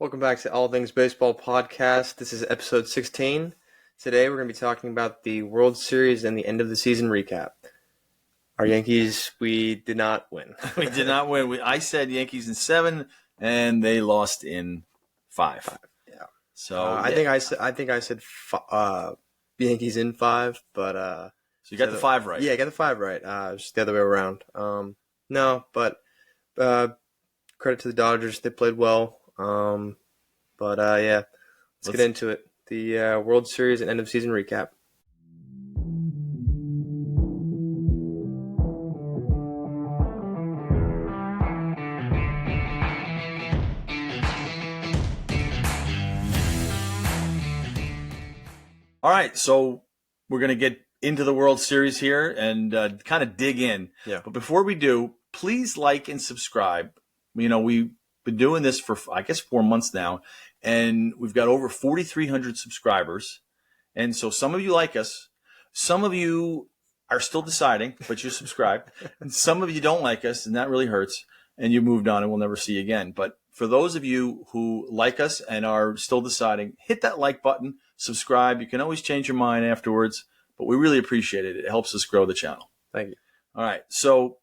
Welcome back to All Things Baseball Podcast. This is episode 16. Today we're going to be talking about the World Series and the end of the season recap. Our Yankees, we did not win. We did not win. I said Yankees in 7, and they lost in 5. Yeah. So I think I said Yankees in 5, but so you got the 5 right. Yeah, I got the 5 right. It was just the other way around. But credit to the Dodgers. They played well. Let's get into it. The World Series and end of season recap. All right, so we're going to get into the World Series here and kind of dig in. Yeah. But before we do, please like and subscribe. You know, we've been doing this for, I guess, 4 months now, and we've got over 4,300 subscribers. And so some of you like us. Some of you are still deciding, but you subscribe. And some of you don't like us, and that really hurts. And you moved on, and we'll never see you again. But for those of you who like us and are still deciding, hit that like button, subscribe. You can always change your mind afterwards, but we really appreciate it. It helps us grow the channel. Thank you. All right. So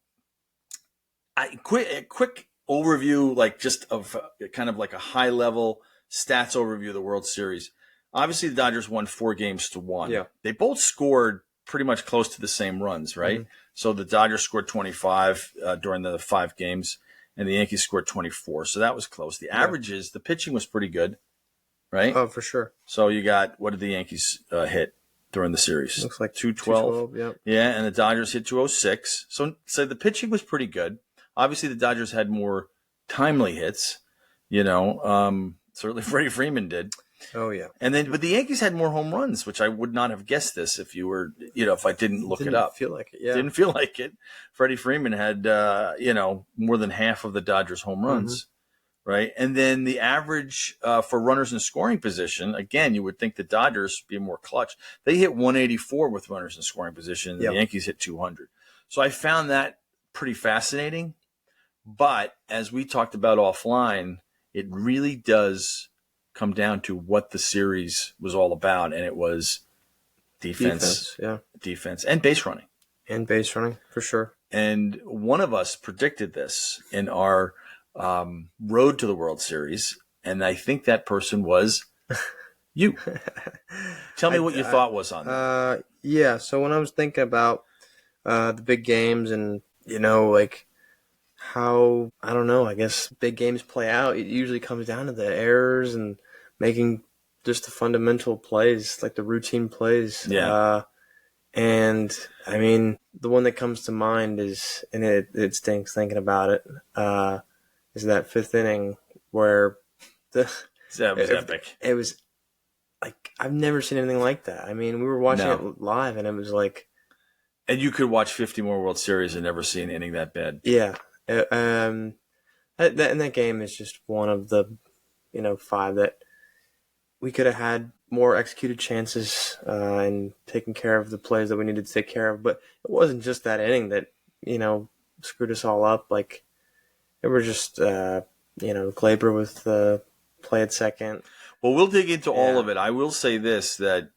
a quick overview, like just of kind of like a high level stats overview of the World Series. Obviously, the Dodgers won 4-1. Yeah. They both scored pretty much close to the same runs, right? Mm-hmm. So the Dodgers scored 25 during the 5 games, and the Yankees scored 24. So that was close. The averages, the pitching was pretty good, right? Oh, for sure. So you got, what did the Yankees hit during the series? Looks like 212. Yep. Yeah, and the Dodgers hit 206. So the pitching was pretty good. Obviously, the Dodgers had more timely hits, certainly Freddie Freeman did. Oh, yeah. But the Yankees had more home runs, which I would not have guessed this if you were, if I didn't look it up. Didn't feel like it, yeah. Didn't feel like it. Freddie Freeman had, more than half of the Dodgers home runs, right? And then the average for runners in scoring position, again, you would think the Dodgers would be more clutch. They hit 184 with runners in scoring position, and the Yankees hit 200. So I found that pretty fascinating. But as we talked about offline, it really does come down to what the series was all about, and it was defense, and base running. And base running, for sure. And one of us predicted this in our road to the World Series, and I think that person was you. Tell me what your thought was on that. So when I was thinking about the big games and, how, I don't know, I guess big games play out, it usually comes down to the errors and making just the fundamental plays, like the routine plays. Yeah. And, I mean, the one that comes to mind is, and it stinks thinking about it, is that 5th inning where that was epic. It was, like, I've never seen anything like that. I mean, we were watching it live, and it was like... And you could watch 50 more World Series and never see an inning that bad. Yeah. And that game is just one of the, 5 that we could have had more executed chances and taken care of the plays that we needed to take care of. But it wasn't just that inning that, screwed us all up. Like, it was just, Glaber with the play at second. Well, we'll dig into all of it. I will say this, that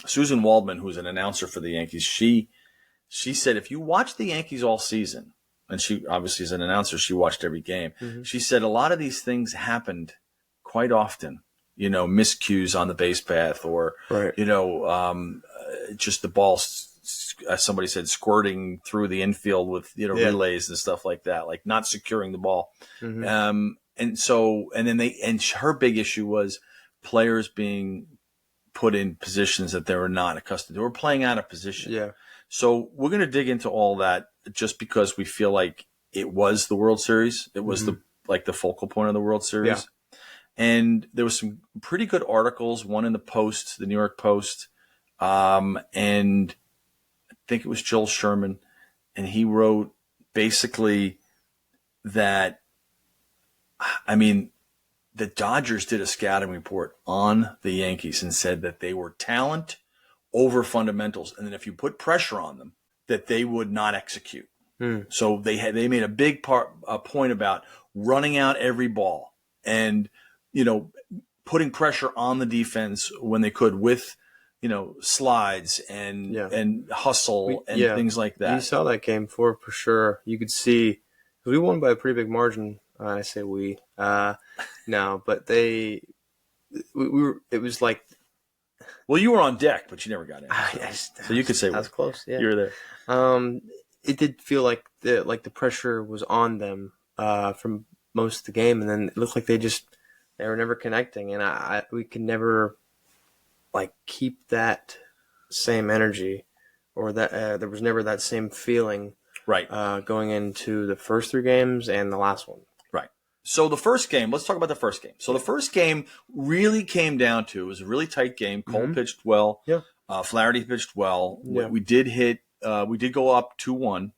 Susan Waldman, who's an announcer for the Yankees, she said if you watch the Yankees all season, and she obviously is an announcer, she watched every game. Mm-hmm. She said a lot of these things happened quite often, miscues on the base path or, just the ball, as somebody said, squirting through the infield with, relays and stuff like that, like not securing the ball. Mm-hmm. And her big issue was players being put in positions that they were not accustomed to. They were playing out of position. Yeah. So we're going to dig into all that just because we feel like it was the World Series. It was the focal point of the World Series. Yeah. And there was some pretty good articles, one in the Post, the New York Post, and I think it was Joel Sherman, and he wrote basically that, the Dodgers did a scouting report on the Yankees and said that they were talent over fundamentals, and then if you put pressure on them, that they would not execute. So they made a big point about running out every ball. and, putting pressure on the defense when they could with, slides and hustle and things like You that. saw that game for sure. You could see we won by a pretty big margin. I say we. No, but we were. It was like Well, you were on deck, but you never got in. yes, So you could say that was close. Yeah, you were there. It did feel like the pressure was on them from most of the game, and then it looked like they were never connecting, and we could never like keep that same energy, or that there was never that same feeling Right. Going into the first 3 games and the last one. Right. So the first game, let's talk about the first game. So the first game really came down to, it was a really tight game. Cole pitched well. Yeah. Flaherty pitched well. Yeah. We did go up 2-1.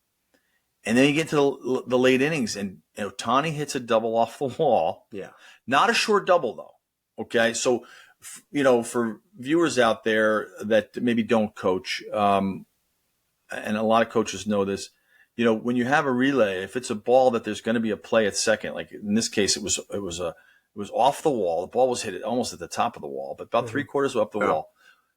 And then you get to the late innings, and Ohtani hits a double off the wall. Yeah. Not a short double, though. Okay. So, for viewers out there that maybe don't coach, and a lot of coaches know this, when you have a relay, if it's a ball that there's going to be a play at second, like in this case, it was off the wall. The ball was hit almost at the top of the wall, but about 3/4 up the wall.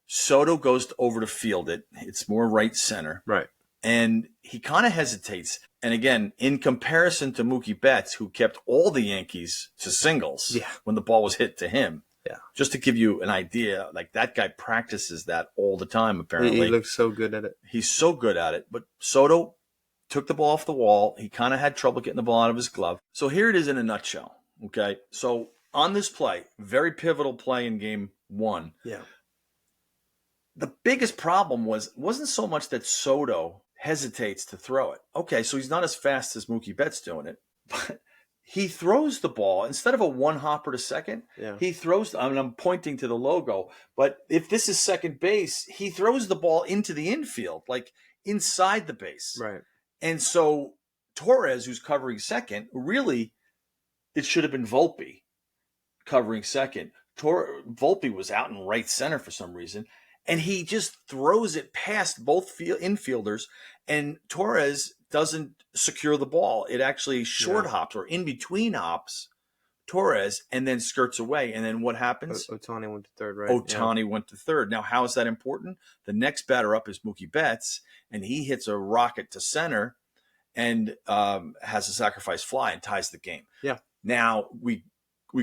Soto goes over to field it. It's more right center. Right. And he kind of hesitates. And again, in comparison to Mookie Betts, who kept all the Yankees to singles when the ball was hit to him. Yeah. Just to give you an idea, like that guy practices that all the time, apparently. He looks so good at it. He's so good at it. But Soto took the ball off the wall. He kind of had trouble getting the ball out of his glove. So here it is in a nutshell. Okay. So on this play, very pivotal play in game 1. Yeah. The biggest problem wasn't so much that Soto hesitates to throw it. Okay, so he's not as fast as Mookie Betts doing it, but he throws the ball instead of a one hopper to second. Yeah. He throws. I'm pointing to the logo, but if this is second base, he throws the ball into the infield, like inside the base. Right. And so Torres, who's covering second, really, it should have been Volpe covering second. Volpe was out in right center for some reason. And he just throws it past both infielders, and Torres doesn't secure the ball. It actually short hops or in between hops Torres and then skirts away. And then what happens? Ohtani went to third, right? Ohtani went to third. Now, how is that important? The next batter up is Mookie Betts, and he hits a rocket to center and has a sacrifice fly and ties the game. Yeah. Now, we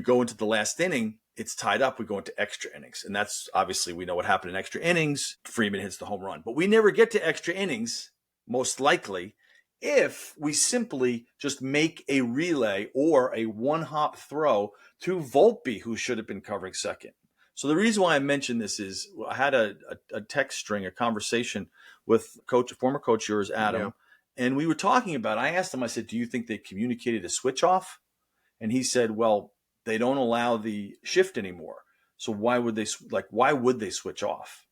go into the last inning. It's tied up. We go into extra innings. And that's obviously, we know what happened in extra innings. Freeman hits the home run. But we never get to extra innings, most likely, if we simply just make a relay or a one-hop throw to Volpe, who should have been covering second. So the reason why I mentioned this is I had a text string, a conversation with former coach yours, Adam, and we were talking about, I asked him, I said, do you think they communicated a switch off? And he said, well, they don't allow the shift anymore. So why would they switch off?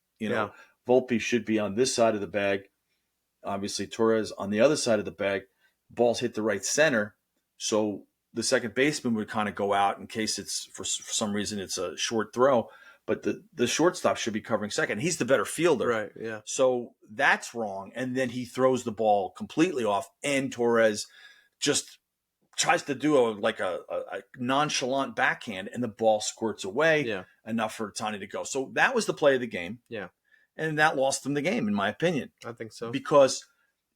Volpe should be on this side of the bag. Obviously Torres on the other side of the bag. Balls hit the right center. So the second baseman would kind of go out in case it's for some reason it's a short throw, but the shortstop should be covering second. He's the better fielder. Right. Yeah. So that's wrong. And then he throws the ball completely off, and Torres just tries to do a nonchalant backhand, and the ball squirts away enough for Ohtani to go. So that was the play of the game. Yeah. And that lost him the game, in my opinion. I think so. Because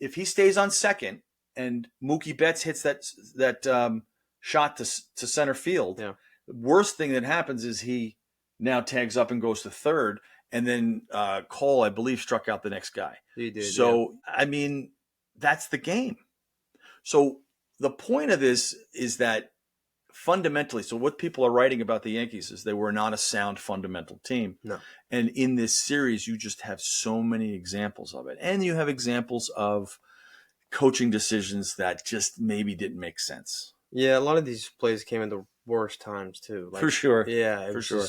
if he stays on second and Mookie Betts hits that shot to center field, the worst thing that happens is he now tags up and goes to third. And then Cole, I believe, struck out the next guy. He did. So, I mean, that's the game. So the point of this is that fundamentally, so what people are writing about the Yankees is they were not a sound fundamental team. No. And in this series, you just have so many examples of it. And you have examples of coaching decisions that just maybe didn't make sense. Yeah, a lot of these plays came at the worst times, too. For sure. Yeah, for sure.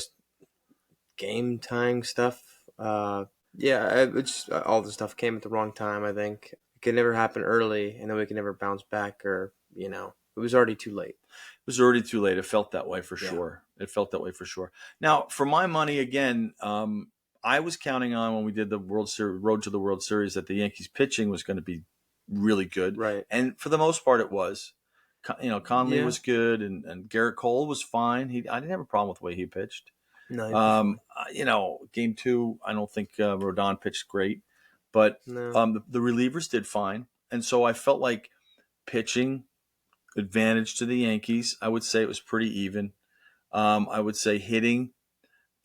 Game tying stuff. It's all the stuff came at the wrong time, I think. It could never happen early, and then we could never bounce back, or, it was already too late. It was already too late. It felt that way for sure. It felt that way for sure. Now, for my money, again, I was counting on when we did the World Series, Road to the World Series, that the Yankees pitching was going to be really good. Right. And for the most part, it was. Conley Yeah. was good, and Garrett Cole was fine. I didn't have a problem with the way he pitched. No, he'd be fine. Game 2, I don't think Rodon pitched great, but No. the relievers did fine, and so I felt like pitching advantage to the Yankees. I would say it was pretty even. I would say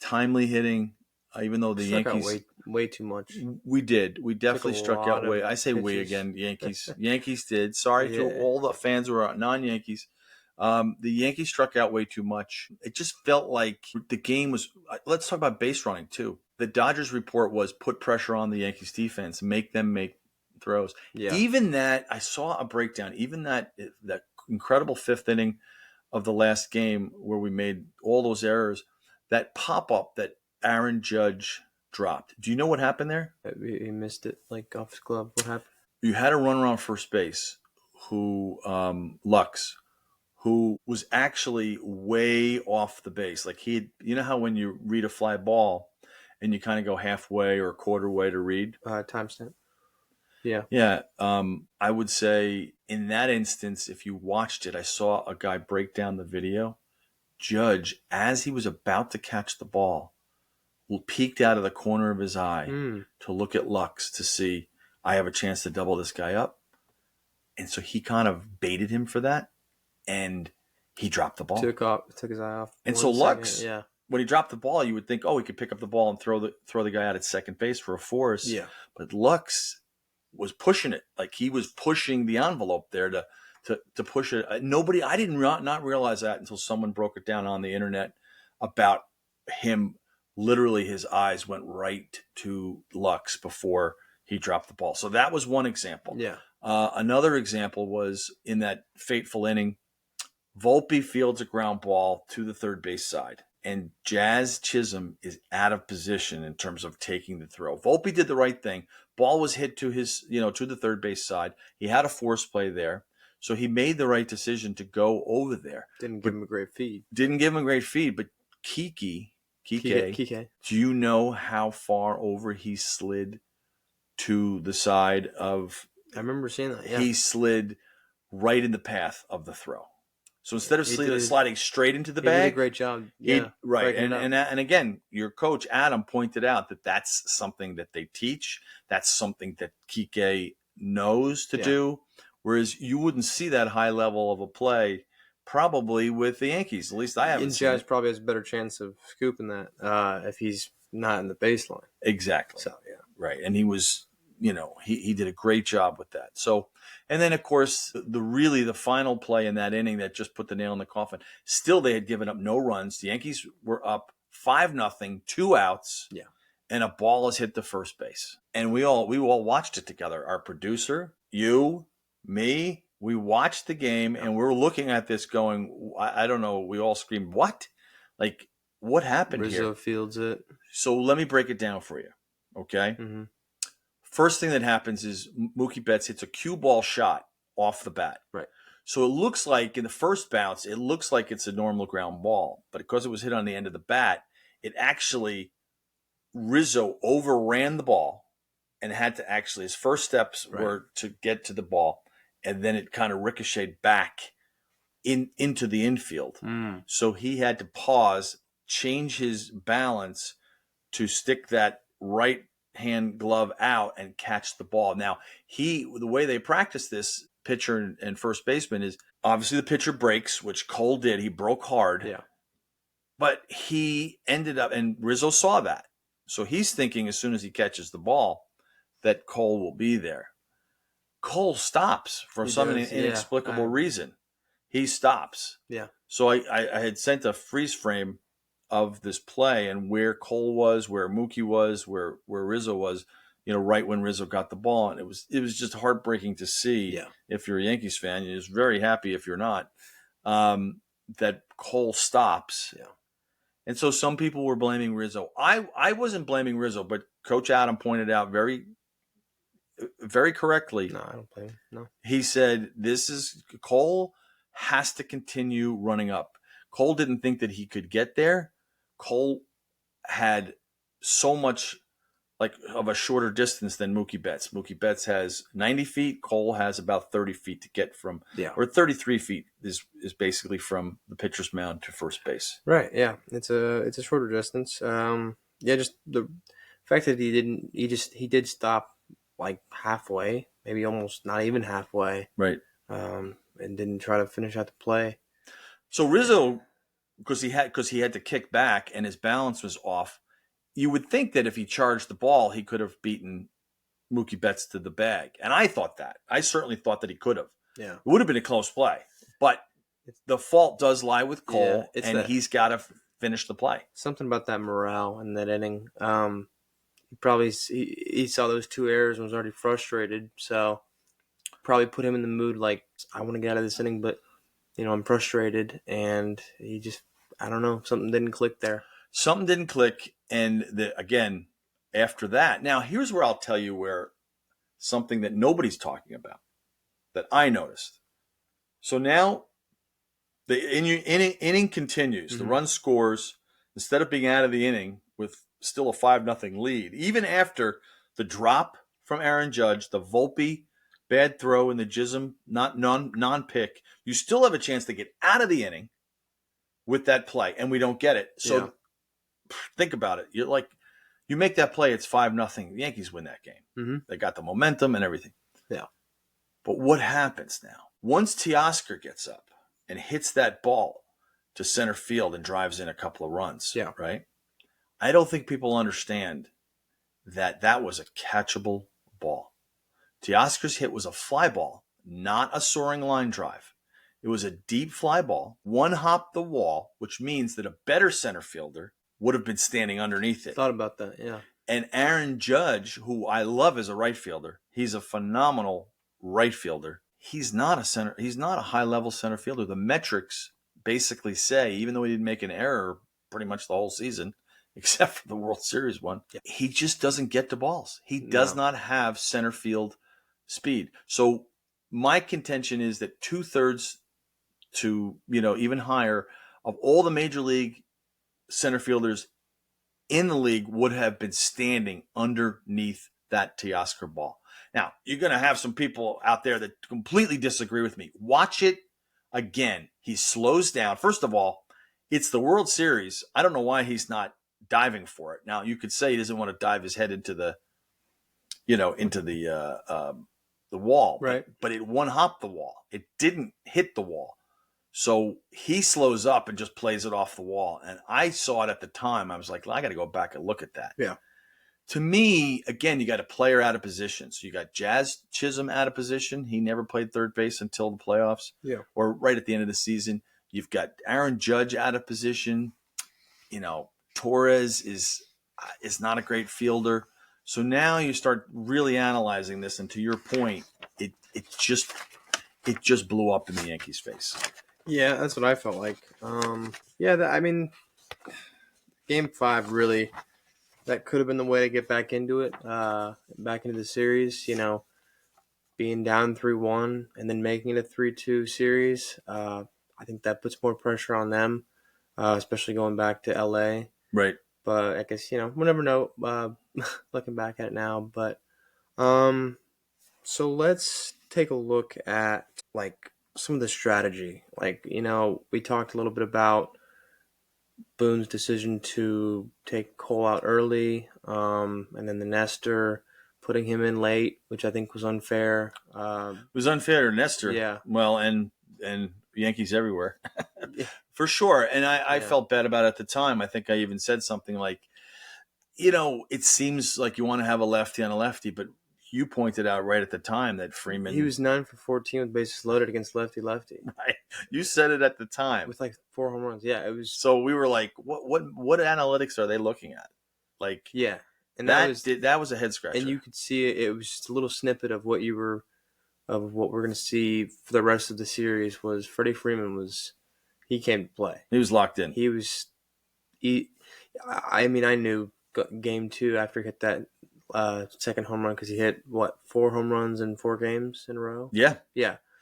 timely hitting, even though the Struck out Yankees. way too much. We did. We Took a definitely struck out lot way. of I say we pitches. again. Yankees. Yankees did. Sorry to Yeah. all the fans who are non-Yankees. The Yankees struck out way too much. It just felt like the game was. Let's talk about base running too. The Dodgers report was put pressure on the Yankees defense, make them make throws. Yeah. Even that, I saw a breakdown. Even that incredible 5th inning of the last game where we made all those errors, that pop up that Aaron Judge dropped. Do you know what happened there? He missed it like off his glove. What happened? You had a runner on first base who Lux, who was actually way off the base. Like you know how when you read a fly ball and you kind of go halfway or a quarter way to read? Timestamp. Yeah. Yeah. I would say in that instance, if you watched it, I saw a guy break down the video. Judge, as he was about to catch the ball, peeked out of the corner of his eye to look at Lux to see, I have a chance to double this guy up. And so he kind of baited him for that, and he dropped the ball. Took his eye off. And so Lux, yeah. when he dropped the ball, you would think, he could pick up the ball and throw the guy out at second base for a force. Yeah. But Lux was pushing it. Like he was pushing the envelope there to push it. I did not realize that until someone broke it down on the internet about him. Literally, his eyes went right to Lux before he dropped the ball. So that was one example. Yeah. Another example was in that fateful inning, Volpe fields a ground ball to the third base side, and Jazz Chisholm is out of position in terms of taking the throw. Volpe did the right thing. Ball was hit to to the third base side. He had a force play there. So he made the right decision to go over there. Didn't give him a great feed. But Kike, do you know how far over he slid to the side of? I remember seeing that. Yeah. He slid right in the path of the throw. So instead of sliding straight into the bag, he did a great job. Yeah, right. And again, your coach Adam pointed out that that's something that they teach. That's something that Kike knows to do. Whereas you wouldn't see that high level of a play probably with the Yankees. At least I haven't seen Jazz probably has a better chance of scooping that if he's not in the baseline. Exactly. So, yeah. Right. And he was, he did a great job with that. So, and then of course, the final play in that inning that just put the nail in the coffin, still they had given up no runs. The Yankees were up 5-0, 2 outs. Yeah. And a ball is hit to first base. And we all watched it together. Our producer, you, me, we watched the game and we're looking at this going, I don't know. We all screamed, what? Like, what happened here? Rizzo fields it. So let me break it down for you. Okay. Mm-hmm. First thing that happens is Mookie Betts hits a cue ball shot off the bat. Right. So it looks like in the first bounce, it looks like it's a normal ground ball, but because it was hit on the end of the bat, it actually, Rizzo overran the ball and had to actually, his first steps were to get to the ball, and then it kind of ricocheted back into the infield. So he had to pause, change his balance to stick that right hand glove out and catch the ball. Now, the way they practice this, pitcher and first baseman, is obviously the pitcher breaks, which Cole did. He broke hard. Yeah. But he ended up, and Rizzo saw that. So he's thinking as soon as he catches the ball that Cole will be there. Cole stops for some inexplicable reason. He stops. Yeah. So I had sent a freeze frame of this play and where Cole was, where Mookie was, where Rizzo was, right when Rizzo got the ball. And it was just heartbreaking to see if you're a Yankees fan. You're just very happy if you're not, that Cole stops. Yeah. And so some people were blaming Rizzo. I wasn't blaming Rizzo, but Coach Adam pointed out very, very correctly. No, I don't blame him. No. He said, Cole has to continue running up. Cole didn't think that he could get there. Cole had so much like of a shorter distance than Mookie Betts. Mookie Betts has 90 feet. Cole has about 30 feet to get from, or 33 feet is basically from the pitcher's mound to first base. Right. Yeah. It's a shorter distance. Yeah. Just the fact that he did stop like halfway, maybe almost not even halfway. Right. And didn't try to finish out the play. So Rizzo, because he had to kick back and his balance was off. You would think that if he charged the ball, he could have beaten Mookie Betts to the bag. And I thought that. I certainly thought that he could have. Yeah. It would have been a close play. But the fault does lie with Cole, and he's got to finish the play. Something about that morale in that inning. He saw those 2 errors and was already frustrated. So probably put him in the mood like, I want to get out of this inning, but, I'm frustrated. And he just, I don't know, something didn't click there. Something didn't click, and again, after that, now here's where I'll tell you where something that nobody's talking about that I noticed. So now the inning continues. The run scores. Instead of being out of the inning with still a 5-0 lead, even after the drop from Aaron Judge, the Volpe bad throw, and the Chisholm non-pick, you still have a chance to get out of the inning with that play, and we don't get it. So think about it. You make that play, it's 5-0. The Yankees win that game. Mm-hmm. They got the momentum and everything. Yeah. But what happens now? Once Teoscar gets up and hits that ball to center field and drives in a couple of runs, right? I don't think people understand that was a catchable ball. Teoscar's hit was a fly ball, not a soaring line drive. It was a deep fly ball, one hop the wall, which means that a better center fielder would have been standing underneath it. Thought about that, yeah. And Aaron Judge, who I love as a right fielder, he's a phenomenal right fielder. He's not a high-level center fielder. The metrics basically say, even though he didn't make an error pretty much the whole season, except for the World Series one, he just doesn't get to balls. He does not have center field speed. So my contention is that 2/3 to, even higher of all the major league center fielders in the league would have been standing underneath that Teoscar ball. Now, you're going to have some people out there that completely disagree with me. Watch it again. He slows down. First of all, it's the World Series. I don't know why he's not diving for it. Now, you could say he doesn't want to dive his head into the wall. Right. But it one-hopped the wall. It didn't hit the wall. So he slows up and just plays it off the wall. And I saw it at the time. I was like, I got to go back and look at that. Yeah. To me, again, you got a player out of position. So you got Jazz Chisholm out of position. He never played third base until the playoffs. Yeah. Or right at the end of the season. You've got Aaron Judge out of position. Torres is not a great fielder. So now you start really analyzing this. And to your point, it just blew up in the Yankees' face. Yeah, that's what I felt like. Game 5 really, that could have been the way to get back into it, back into the series. Being down 3-1 and then making it a 3-2 series. I think that puts more pressure on them, especially going back to LA. Right. But I guess we'll never know. Looking back at it now, but so let's take a look at some of the strategy. We talked a little bit about Boone's decision to take Cole out early, and then the Nestor putting him in late, which I think was unfair. It was unfair to Nestor. Yeah. Well, and Yankees everywhere. For sure. And I felt bad about it at the time. I think I even said something like, it seems like you want to have a lefty on a lefty, but you pointed out right at the time that Freeman... He was 9 for 14 with bases loaded against lefty. Right. You said it at the time. With 4 home runs. Yeah, it was... So we were like, what analytics are they looking at? Yeah. And that was a head scratcher. And you could see it was just a little snippet of what we're going to see for the rest of the series was Freddie Freeman he came to play. He was locked in. I knew game 2 after he hit that second home run because he hit 4 home runs in 4 games in a row. Yeah.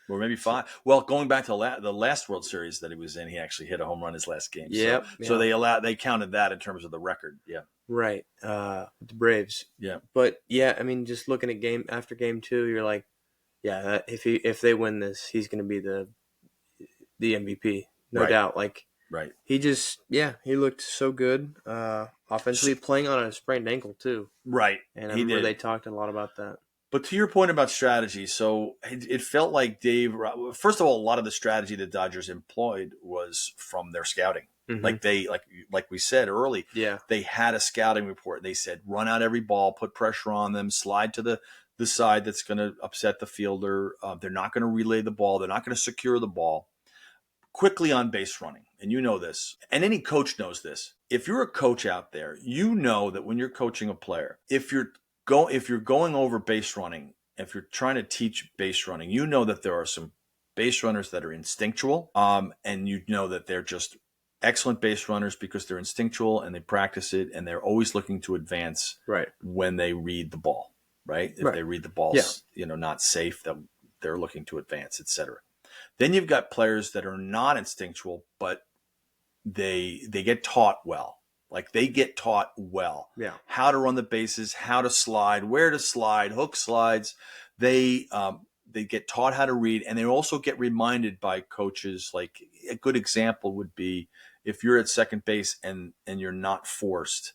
Or maybe 5. Well, going back to the last World Series that he was in, he actually hit a home run his last game. Yeah. So they counted that in terms of the record. Yeah. Right. The Braves. Yeah. But yeah, I mean, just looking at game after game two, you're like, yeah, if they win this, he's going to be the MVP, no Right. doubt. Like Right. he looked so good. Offensively, playing on a sprained ankle too, Right. and I He remember did. they talked a lot about that. But to your point about strategy, so it felt like Dave. First of all, a lot of the strategy the Dodgers employed was from their scouting. Mm-hmm. Like we said early, Yeah. they had a scouting report. They said run out every ball, put pressure on them, slide to the side that's going to upset the fielder. They're not going to relay the ball. They're not going to secure the ball. Quickly on base running, and you know this, and any coach knows this. If you're a coach out there, you know that when you're coaching a player, if you're going over base running, if you're trying to teach base running, you know that there are some base runners that are instinctual, and you know that they're just excellent base runners because they're instinctual and they practice it, and they're always looking to advance Right. when they read the ball, right? If Right. they read the ball's not safe, that they're looking to advance, etc. Then you've got players that are not instinctual, but they get taught well. Like they get taught well how to run the bases, how to slide, where to slide, hook slides. They get taught how to read, and they also get reminded by coaches. Like a good example would be if you're at second base and you're not forced.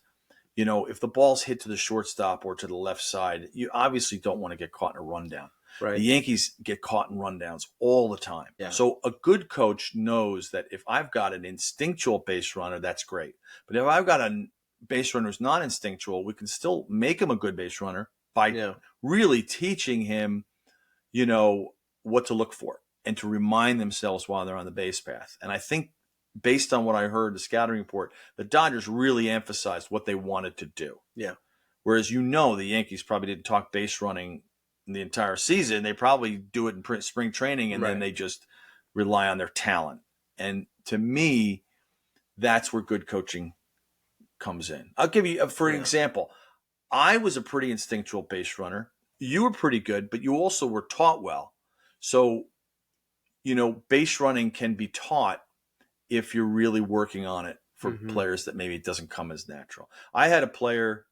If the ball's hit to the shortstop or to the left side, you obviously don't want to get caught in a rundown. Right. The Yankees get caught in rundowns all the time. Yeah. So a good coach knows that if I've got an instinctual base runner, that's great. But if I've got a base runner who's not instinctual, we can still make him a good base runner by really teaching him, what to look for and to remind themselves while they're on the base path. And I think based on what I heard, the scouting report, the Dodgers really emphasized what they wanted to do. Yeah. Whereas the Yankees probably didn't talk base running the entire season. They probably do it in spring training, and then they just rely on their talent. And to me, that's where good coaching comes in. I'll give you, for an example, I was a pretty instinctual base runner. You were pretty good, but you also were taught well. So, base running can be taught if you're really working on it for players that maybe it doesn't come as natural. I had a player,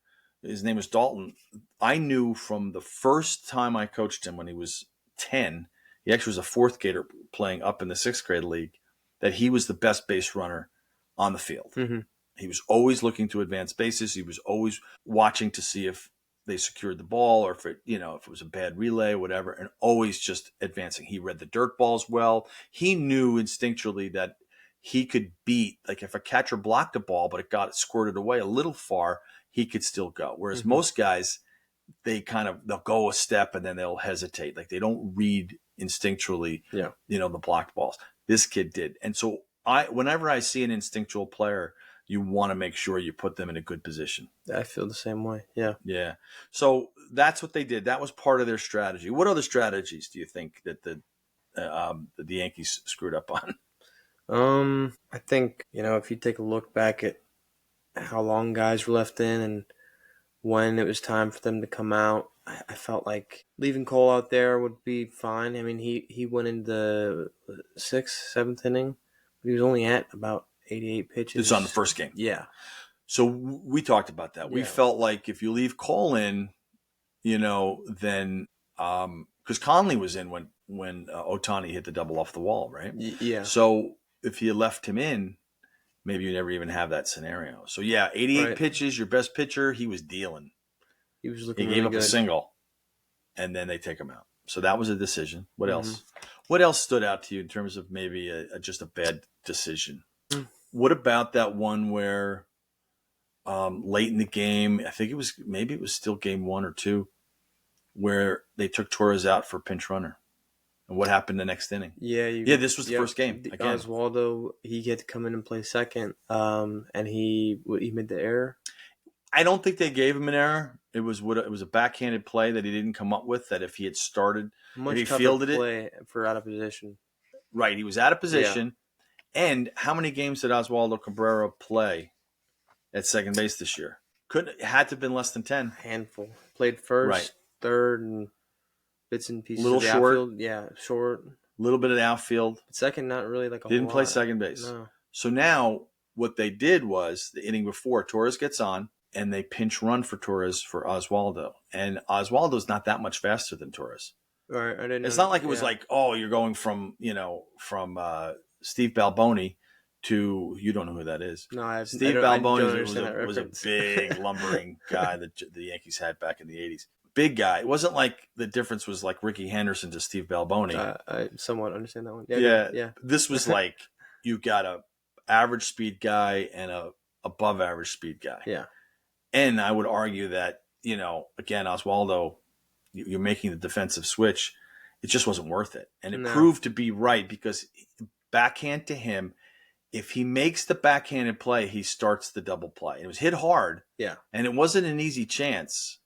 his name was Dalton. I knew from the first time I coached him when he was 10, he actually was a fourth grader playing up in the sixth grade league, that he was the best base runner on the field. Mm-hmm. He was always looking to advance bases. He was always watching to see if they secured the ball or if it was a bad relay, whatever, and always just advancing. He read the dirt balls well. He knew instinctually that he could beat, like if a catcher blocked a ball, but it got squirted away a little far, he could still go. Whereas most guys, they'll go a step and then they'll hesitate. Like they don't read instinctually, the blocked balls. This kid did. And so whenever I see an instinctual player, you want to make sure you put them in a good position. I feel the same way. Yeah. Yeah. So that's what they did. That was part of their strategy. What other strategies do you think that the Yankees screwed up on? I think, if you take a look back at how long guys were left in and when it was time for them to come out, I felt like leaving Cole out there would be fine. I mean, he went into the sixth, seventh inning, but he was only at about 88 pitches. This is on the first game. Yeah. So we talked about that. We felt like if you leave Cole in, then because Conley was in when Ohtani hit the double off the wall, right? Yeah. So if you left him in, maybe you never even have that scenario. So 88 pitches, your best pitcher, he was dealing. He was looking. He gave up a single, and then they take him out. So that was a decision. What else? What else stood out to you in terms of maybe just a bad decision? What about that one where late in the game, I think it was still game 1 or 2, where they took Torres out for a pinch runner? And what happened the next inning? Yeah, this was the first game. Again. Oswaldo, he had to come in and play second, and he made the error. I don't think they gave him an error. It was a backhanded play that he didn't come up with. That if he had started, much if he fielded play for out of position. Right, he was out of position. Yeah. And how many games did Oswaldo Cabrera play at second base this year? Had to have been less than 10. A handful. Played first, third, and bits and pieces. Little of the short. Outfield. Yeah, short. A little bit of the outfield. But second, not really like a Didn't whole play lot. second base. No. So now what they did was the inning before, Torres gets on, and they pinch run for Torres for Oswaldo. And Oswaldo's not that much faster than Torres. Right, I didn't It's know. not like it was Yeah. like, oh, you're going from, from Steve Balboni to, you don't know who that is. No, Steve I don't Balboni understand that was a reference. big lumbering guy that the Yankees had back in the 80s. Big guy. It wasn't like the difference was like Ricky Henderson to Steve Balboni. I somewhat understand that one. Yeah, Yeah. yeah. This was like you got a average speed guy and a above average speed guy. Yeah. And I would argue that, again, Oswaldo, you're making the defensive switch. It just wasn't worth it. And it proved to be right because backhand to him, if he makes the backhanded play, he starts the double play. It was hit hard. Yeah. And it wasn't an easy chance.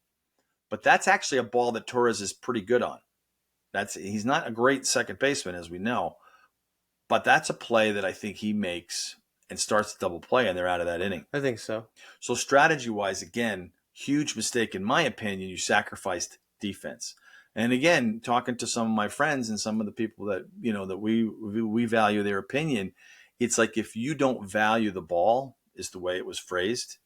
But that's actually a ball that Torres is pretty good on. He's not a great second baseman, as we know. But that's a play that I think he makes and starts the double play, and they're out of that inning. I think so. So strategy-wise, again, huge mistake in my opinion. You sacrificed defense. And again, talking to some of my friends and some of the people that that we value their opinion, it's like if you don't value the ball, is the way it was phrased,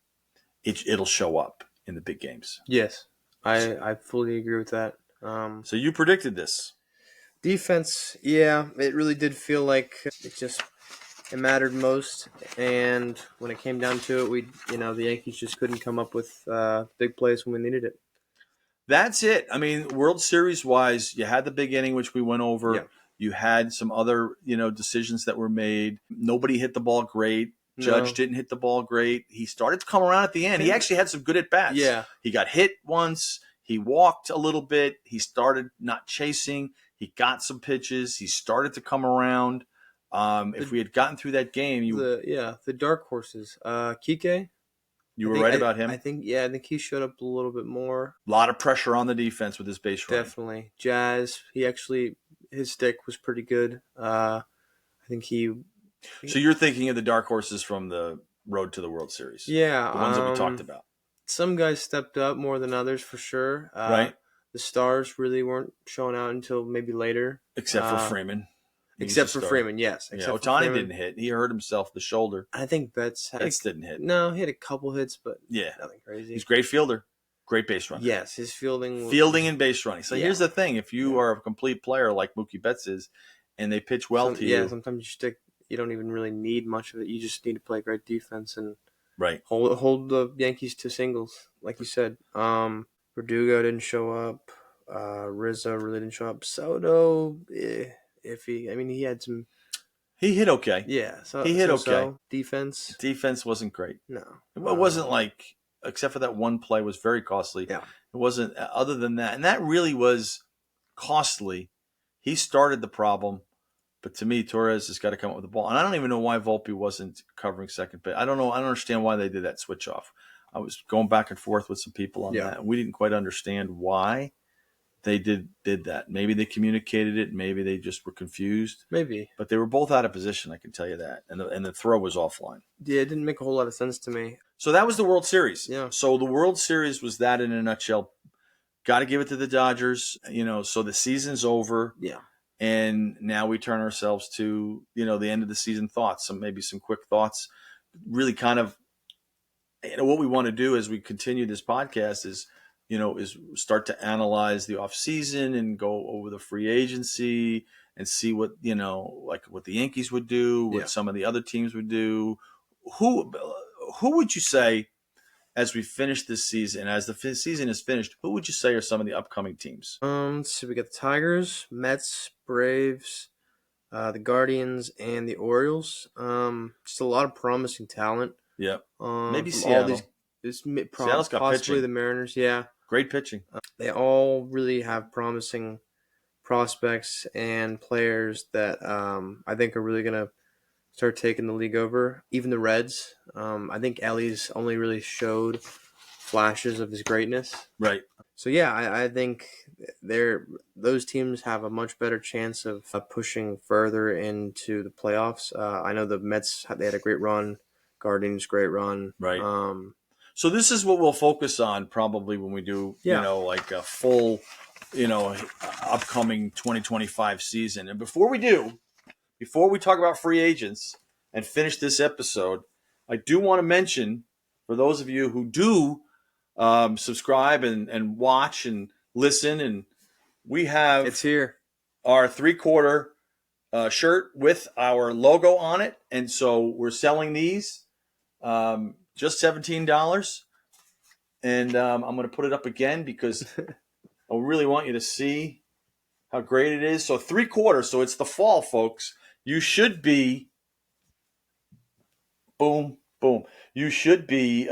it'll show up in the big games. Yes, I fully agree with that. So you predicted this. Defense, yeah, it really did feel like it mattered most, and when it came down to it, the Yankees just couldn't come up with big plays when we needed it. That's it. I mean, World Series wise, you had the big inning, which we went over. Yeah. You had some other, decisions that were made. Nobody hit the ball great. Judge didn't hit the ball great. He started to come around at the end. He actually had some good at-bats. Yeah. He got hit once. He walked a little bit. He started not chasing. He got some pitches. He started to come around. If we had gotten through that game, the dark horses. Kike. You were right about him. I think he showed up a little bit more. A lot of pressure on the defense with his base running. Definitely. Jazz, his stick was pretty good. I think So you're thinking of the dark horses from the road to the World Series. Yeah. The ones that we talked about. Some guys stepped up more than others for sure. Right. The stars really weren't showing out until maybe later. Except for Freeman. Except for Freeman, yes. Ohtani didn't hit. He hurt himself the shoulder. I think Betts didn't hit. No, he had a couple hits, but nothing crazy. He's a great fielder. Great base runner. Yes, his fielding and base running. So here's the thing. If you are a complete player like Mookie Betts is, and they pitch well to you. Yeah, sometimes you don't even really need much of it. You just need to play great defense and hold the Yankees to singles, like you said. Verdugo didn't show up. Rizzo really didn't show up. Soto, iffy. I mean, he had some. He hit okay. Yeah, he hit okay. Defense wasn't great. No, it wasn't like, except for that one play was very costly. Yeah, it wasn't. Other than that, and that really was costly. He started the problem, but to me, Torres has got to come up with the ball. And I don't even know why Volpe wasn't covering second base. I don't know. I don't understand why they did that switch off. I was going back and forth with some people on that. We didn't quite understand why they did that. Maybe they communicated it. Maybe they just were confused. Maybe. But they were both out of position, I can tell you that. And the throw was offline. Yeah, it didn't make a whole lot of sense to me. So that was the World Series. Yeah. So the World Series was that in a nutshell. Got to give it to the Dodgers. So the season's over. Yeah. And now we turn ourselves to, the end of the season thoughts. Maybe some quick thoughts. Really kind of, what we want to do as we continue this podcast is start to analyze the off season and go over the free agency and see what, like what the Yankees would do, what some of the other teams would do. Who would you say, as we finish this season, as the season is finished, who would you say are some of the upcoming teams? So we got the Tigers, Mets, Braves, the Guardians, and the Orioles. Just a lot of promising talent. Yeah. Maybe Seattle. Seattle's got possibly pitching. The Mariners, yeah. Great pitching. They all really have promising prospects and players that I think are really going to start taking the league over. Even the Reds. I think Ellie's only really showed flashes of his greatness. Right. So, yeah, I think those teams have a much better chance of pushing further into the playoffs. I know the Mets, they had a great run. Guardians, great run. Right. So this is what we'll focus on probably when we do, like a full, upcoming 2025 season. And before we talk about free agents and finish this episode, I do want to mention for those of you who do subscribe and watch and listen, and we have It's here. our 3/4 shirt with our logo on it, and so we're selling these just $17. And I'm going to put it up again because I really want you to see how great it is. So 3/4, so it's the fall, folks. You should be, boom, boom. You should be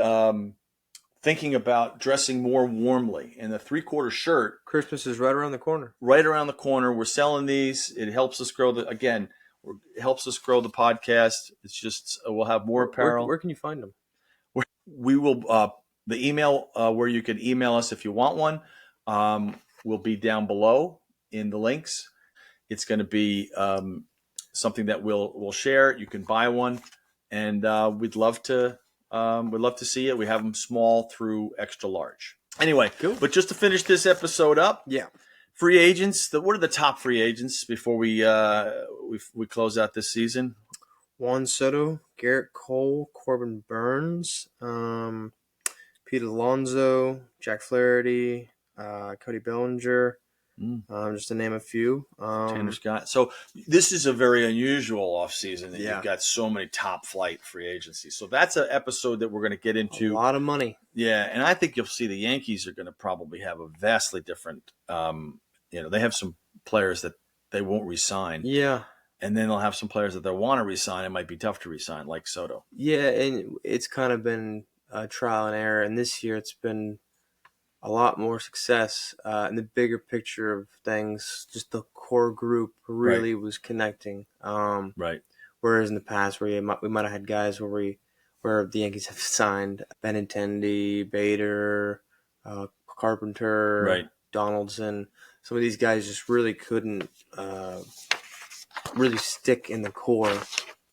thinking about dressing more warmly. And the 3/4 shirt, Christmas is right around the corner. right around the corner. We're selling these. It helps us grow it helps us grow the podcast. It's just we'll have more apparel. Where can you find them? We will the email where you can email us if you want one will be down below in the links. It's going to be something that we'll share. You can buy one, and we'd love to see it. We have them small through extra large. Anyway, cool. But just to finish this episode up, yeah, free agents. What are the top free agents before we close out this season? Juan Soto, Garrett Cole, Corbin Burns, Pete Alonso, Jack Flaherty, Cody Bellinger, just to name a few. Tanner Scott. So this is a very unusual offseason that you've got so many top flight free agencies. So that's an episode that we're going to get into. A lot of money. Yeah, and I think you'll see the Yankees are going to probably have a vastly different they have some players that they won't re-sign. Yeah. And then they'll have some players that they want to re-sign. It might be tough to re-sign, like Soto. Yeah, and it's kind of been a trial and error. And this year it's been a lot more success in the bigger picture of things. Just the core group really was connecting. Right. Whereas in the past, where we might have had guys where the Yankees have signed Benintendi, Bader, Carpenter, Donaldson. Some of these guys just really couldn't really stick in the core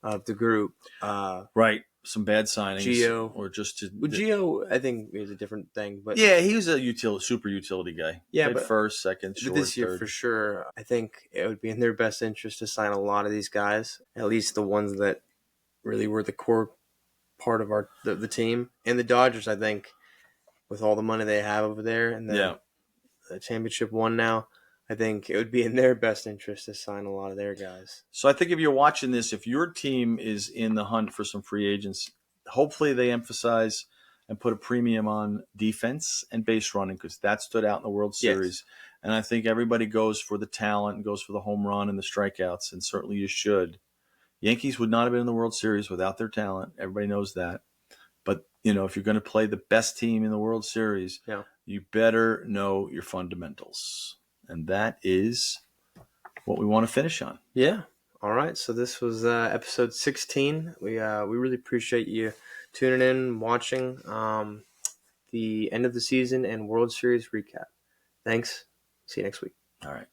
of the group. Right. Some bad signings. Gio. Or just Gio, I think, is a different thing. But yeah, he was a super utility guy. Yeah, played first, second, short, but this year, third. for sure, I think it would be in their best interest to sign a lot of these guys, at least the ones that really were the core part of the team. And the Dodgers, I think, with all the money they have over there and the championship won now, I think it would be in their best interest to sign a lot of their guys. So I think if you're watching this, if your team is in the hunt for some free agents, hopefully they emphasize and put a premium on defense and base running, because that stood out in the World Series. Yes. And I think everybody goes for the talent and goes for the home run and the strikeouts, and certainly you should. Yankees would not have been in the World Series without their talent. Everybody knows that. But, if you're going to play the best team in the World Series, you better know your fundamentals. And that is what we want to finish on. Yeah. All right. So this was episode 16. We really appreciate you tuning in, watching the end of the season and World Series recap. Thanks. See you next week. All right.